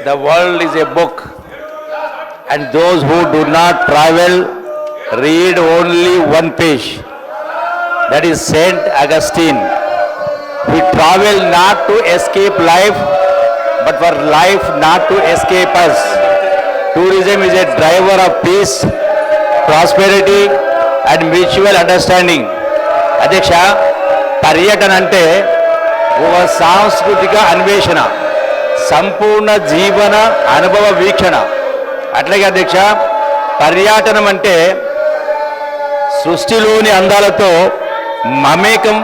The world is a book, and those who do not travel read only one page. That is Saint Augustine. We travel not to escape life, but for life not to escape us. Tourism is a driver of peace, prosperity, and mutual understanding. అధ్యక్ష, పర్యటన అంటే ఒక సాంస్కృతిక అన్వేషణ, సంపూర్ణ జీవన అనుభవ వీక్షణ. అట్లాగే అధ్యక్ష, పర్యాటనం అంటే సృష్టిలోని అందాలతో మమేకం,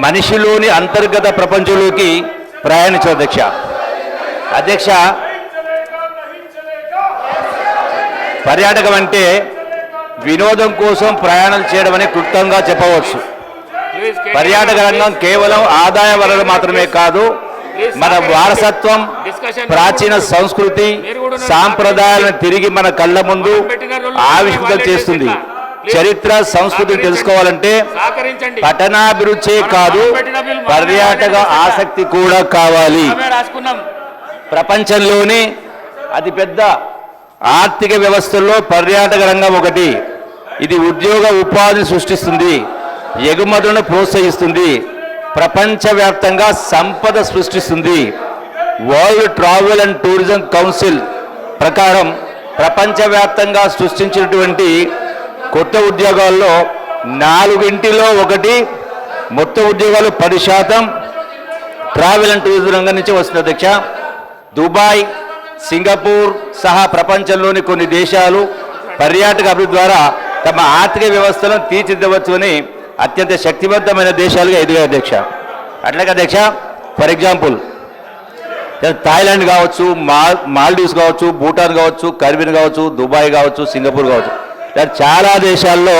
మనిషిలోని అంతర్గత ప్రపంచంలోకి ప్రయాణించు. అధ్యక్ష, పర్యాటకం అంటే వినోదం కోసం ప్రయాణం చేయడం అనే క్లుప్తంగా చెప్పవచ్చు. పర్యాటక రంగం కేవలం ఆదాయ వనరు మాత్రమే కాదు, మన వారసత్వం, ప్రాచీన సంస్కృతి, సాంప్రదాయాలను తిరిగి మన కళ్ళ ముందు ఆవిష్కృతం చేస్తుంది. చరిత్ర, సంస్కృతిని తెలుసుకోవాలంటే పట్టణాభిరుచే కాదు, పర్యాటక ఆసక్తి కూడా కావాలి. ప్రపంచంలోని అతిపెద్ద ఆర్థిక వ్యవస్థల్లో పర్యాటక రంగం ఒకటి. ఇది ఉద్యోగ ఉపాధిని సృష్టిస్తుంది, ఎగుమతులను ప్రోత్సహిస్తుంది, ప్రపంచవ్యాప్తంగా సంపద సృష్టిస్తుంది. World travel and tourism council ప్రకారం ప్రపంచవ్యాప్తంగా సృష్టించినటువంటి కొత్త ఉద్యోగాల్లో 4 ఒకటి, మొత్తం ఉద్యోగాలు 10% ట్రావెల్ అండ్ టూరిజం రంగం నుంచి వస్తుంది. అధ్యక్ష, దుబాయ్, సింగపూర్ సహా ప్రపంచంలోని కొన్ని దేశాలు పర్యాటక అభివృద్ధి ద్వారా తమ ఆర్థిక వ్యవస్థలను తీర్చిదిద్దవచ్చని అత్యంత శక్తివంతమైన దేశాలుగా ఎదిగాయి. అధ్యక్ష, అట్లాగే అధ్యక్ష, ఫర్ ఎగ్జాంపుల్ థాయిలాండ్ కావచ్చు, మాల్డీవ్స్ కావచ్చు, భూటాన్ కావచ్చు, కరిబియన్ కావచ్చు, దుబాయ్ కావచ్చు, సింగపూర్ కావచ్చు, చాలా దేశాల్లో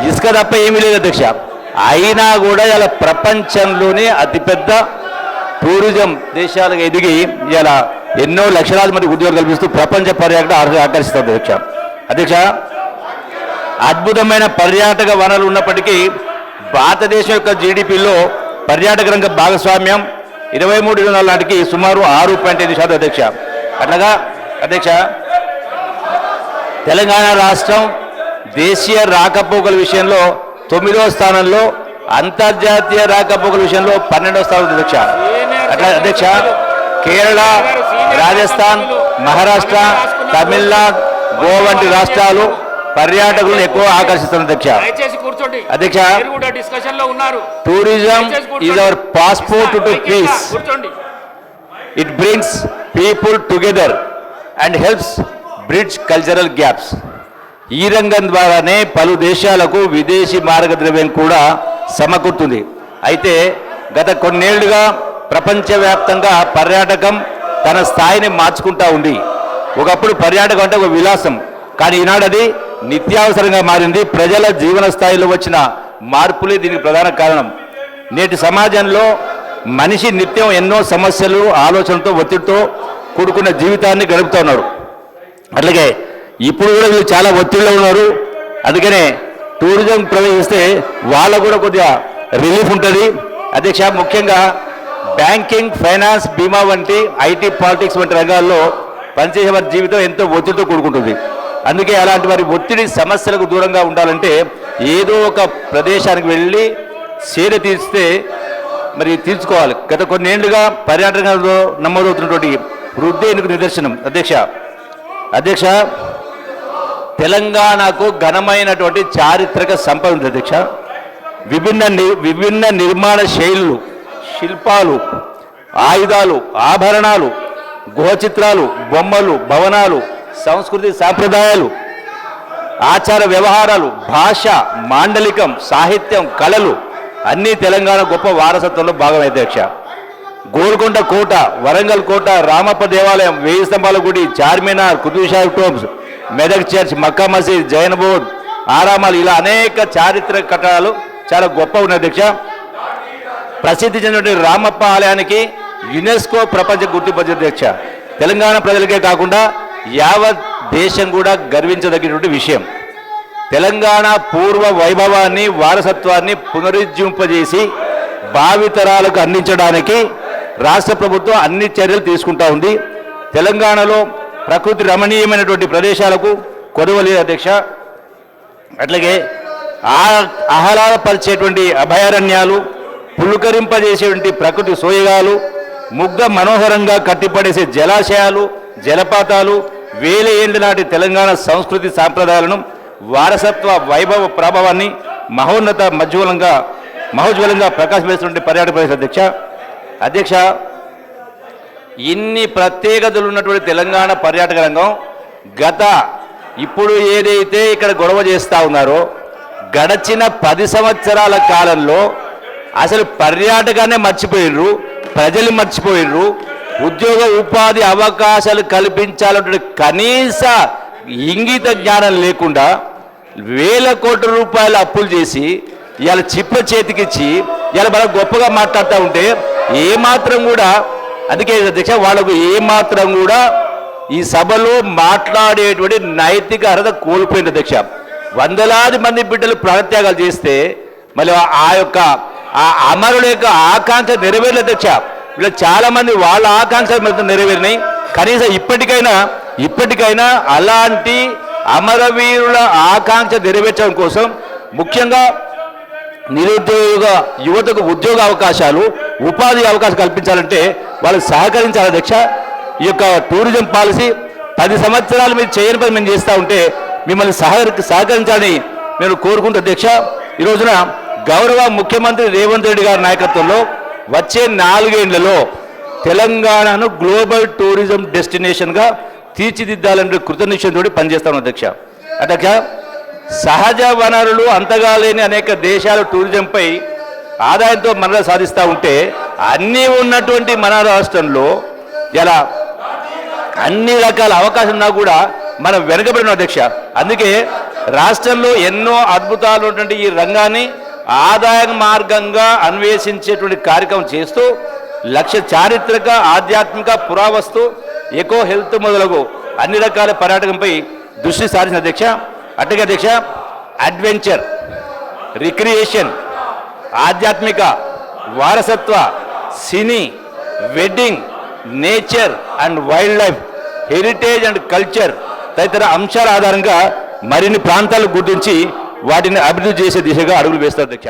ఇసుక తప్ప ఏమీ లేదు. అధ్యక్ష, అయినా కూడా ఇలా ప్రపంచంలోనే అతిపెద్ద టూరిజం దేశాలుగా ఎదిగి ఇలా ఎన్నో లక్షలాది మంది ఉద్యోగాలు కల్పిస్తూ ప్రపంచ పర్యాటకం ఆకర్షిస్తుంది. అధ్యక్ష, అద్భుతమైన పర్యాటక వనరులు ఉన్నప్పటికీ భారతదేశం యొక్క జీడిపిలో పర్యాటక రంగ భాగస్వామ్యం 23-24 నాటికి సుమారు 6.5%. అధ్యక్ష, అట్లాగా అధ్యక్ష, తెలంగాణ రాష్ట్రం దేశీయ రాకపోకల విషయంలో 9వ స్థానంలో, అంతర్జాతీయ రాకపోకల విషయంలో 12వ స్థానంలో. అధ్యక్ష, అట్లా అధ్యక్ష, కేరళ, రాజస్థాన్, మహారాష్ట్ర, తమిళనాడు, గోవా వంటి రాష్ట్రాలు పర్యాటకులను ఎక్కువ ఆకర్షిస్తున్నారు. అధ్యక్ష, tourism is our passport to peace. It brings people together and helps bridge cultural gaps. ఈ రంగం ద్వారానే పలు దేశాలకు విదేశీ మార్గద్రవ్యం కూడా సమకూరుతుంది. అయితే గత కొన్నేళ్లుగా ప్రపంచవ్యాప్తంగా పర్యాటకం తన స్థాయిని మార్చుకుంటా ఉంది. ఒకప్పుడు పర్యాటకం అంటే ఒక విలాసం, కానీ ఈనాడు అది నిత్యావసరంగా మారింది. ప్రజల జీవన స్థాయిలో వచ్చిన మార్పులే దీనికి ప్రధాన కారణం. నేటి సమాజంలో మనిషి నిత్యం ఎన్నో సమస్యలు, ఆలోచనలతో, ఒత్తిడితో కూడుకున్న జీవితాన్ని గడుపుతూ ఉన్నారు. అట్లాగే ఇప్పుడు కూడా వీళ్ళు చాలా ఒత్తిడిలో ఉన్నారు. అందుకనే టూరిజం ప్రవేశిస్తే వాళ్ళకు కూడా కొద్దిగా రిలీఫ్ ఉంటుంది. అధ్యక్ష, ముఖ్యంగా బ్యాంకింగ్, ఫైనాన్స్, బీమా వంటి ఐటీ, పాలిటిక్స్ వంటి రంగాల్లో పనిచేసే వారి జీవితం ఎంతో ఒత్తిడితో కూడుకుంటుంది. అందుకే అలాంటి వారి ఒత్తిడి సమస్యలకు దూరంగా ఉండాలంటే ఏదో ఒక ప్రదేశానికి వెళ్ళి సేద తీస్తే మరి తీర్చుకోవాలి. గత కొన్నేళ్లుగా పర్యాటకంలో నమోదవుతున్నటువంటి వృద్ధి ఎందుకు నిదర్శనం. అధ్యక్ష, తెలంగాణకు ఘనమైనటువంటి చారిత్రక సంపద ఉంది. అధ్యక్ష, విభిన్న నిర్మాణ శైలులు, శిల్పాలు, ఆయుధాలు, ఆభరణాలు, గుహ చిత్రాలు, బొమ్మలు, భవనాలు, సంస్కృతి సాంప్రదాయాలు, ఆచార వ్యవహారాలు, భాష, మాండలికం, సాహిత్యం, కళలు అన్నీ తెలంగాణ గొప్ప వారసత్వంలో భాగమే. అధ్యక్ష, గోల్కొండ కోట, వరంగల్ కోట, రామప్ప దేవాలయం, 1000 స్తంభాల గుడి, చార్మినార్, కుతుబ్షాహి టోంబ్స్, మెదక్ చర్చ్, మక్కా మసీద్, జైన్ బోధ్ ఆరామాలు, ఇలా అనేక చారిత్రక కట్టడాలు చాలా గొప్ప ఉన్నాయి. అధ్యక్ష, ప్రసిద్ధి చెందినటువంటి రామప్ప ఆలయానికి యునెస్కో ప్రపంచ గుర్తింపు. అధ్యక్ష, తెలంగాణ ప్రజలకే కాకుండా యావత్ దేశం కూడా గర్వించదగినటువంటి విషయం. తెలంగాణ పూర్వ వైభవాన్ని, వారసత్వాన్ని పునరుజ్జింపజేసి భావితరాలకు అందించడానికి రాష్ట్ర ప్రభుత్వం అన్ని చర్యలు తీసుకుంటా ఉంది. తెలంగాణలో ప్రకృతి రమణీయమైనటువంటి ప్రదేశాలకు కొదవలేదు అధ్యక్ష. అట్లాగే ఆహ్లాదపరిచేటువంటి అభయారణ్యాలు, పులుకరింపజేసేటువంటి ప్రకృతి సోయగాలు, ముగ్ధ మనోహరంగా కట్టిపడేసే జలాశయాలు, జలపాతాలు, వేల ఏళ్ల నాటి తెలంగాణ సంస్కృతి సాంప్రదాయాలను, వారసత్వ వైభవ ప్రభావాన్ని మహోజ్వలంగా ప్రకాశిస్తున్నటువంటి పర్యాటక ప్రదేశ అధ్యక్ష. ఇన్ని ప్రత్యేకతలు ఉన్నటువంటి తెలంగాణ పర్యాటక రంగం ఇప్పుడు ఏదైతే ఇక్కడ గొడవ చేస్తూ ఉన్నారో గడచిన 10 సంవత్సరాల కాలంలో అసలు పర్యాటకాన్ని మర్చిపోయినరు, ప్రజలు మర్చిపోయినరు, ఉద్యోగ ఉపాధి అవకాశాలు కల్పించాలంటే కనీస ఇంగిత జ్ఞానం లేకుండా వేల కోట్ల రూపాయల అప్పులు చేసి ఇవాళ చిప్ప చేతికిచ్చి ఇవాళ మనం గొప్పగా మాట్లాడుతూ ఉంటే ఏమాత్రం కూడా, అందుకే అధ్యక్ష వాళ్ళకు ఏమాత్రం కూడా ఈ సభలో మాట్లాడేటువంటి నైతిక అర్హత కోల్పోయింది అధ్యక్ష. వందలాది మంది బిడ్డలు ప్రాణత్యాగాలు చేస్తే మళ్ళీ ఆ అమరుల యొక్క ఆకాంక్ష నెరవేరలేదు అధ్యక్ష. ఇలా చాలా మంది వాళ్ళ ఆకాంక్షలు నెరవేరినాయి. కనీసం ఇప్పటికైనా అలాంటి అమరవీరుల ఆకాంక్ష నెరవేర్చడం కోసం ముఖ్యంగా నిరుద్యోగ యువతకు ఉద్యోగ అవకాశాలు, ఉపాధి అవకాశాలు కల్పించాలంటే వాళ్ళు సహకరించాలి అధ్యక్ష. ఈ యొక్క టూరిజం పాలసీ 10 సంవత్సరాలు మీరు చేయని పని మేము చేస్తూ ఉంటే మిమ్మల్ని సహకరించాలని నేను కోరుకుంటూ అధ్యక్ష. ఈ రోజున గౌరవ ముఖ్యమంత్రి రేవంత్ రెడ్డి గారి నాయకత్వంలో వచ్చే 4 ఏళ్లలో తెలంగాణను గ్లోబల్ టూరిజం డెస్టినేషన్గా తీర్చిదిద్దాలంటే కృతనిశ్చయంతో పనిచేస్తాను అధ్యక్ష. సహజ వనరులు అంతగా లేని అనేక దేశాలు టూరిజంపై ఆదాయంతో మన్నలు సాధిస్తూ ఉంటే అన్నీ ఉన్నటువంటి మన రాష్ట్రంలో ఇలా అన్ని రకాల అవకాశం ఉన్నా కూడా మనం వెనకబడిన అధ్యక్ష. అందుకే రాష్ట్రంలో ఎన్నో అద్భుతాలు ఉన్నటువంటి ఈ రంగాన్ని ఆదాయ మార్గంగా అన్వేషించేటువంటి కార్యక్రమం చేస్తూ చారిత్రక, ఆధ్యాత్మిక, పురావస్తు, ఎకో హెల్త్ మొదలగు అన్ని రకాల పర్యాటకంపై దృష్టి సారించిన అధ్యక్ష. అట్లాగే అధ్యక్ష అడ్వెంచర్, రిక్రియేషన్, ఆధ్యాత్మిక, వారసత్వ, సినీ, wedding, nature and wildlife, heritage and culture తదితర అంశాల ఆధారంగా మరిన్ని ప్రాంతాలు గుర్తించి వాటిని అభివృద్ధి చేసే దిశగా అడుగులు వేస్తారు అధ్యక్ష.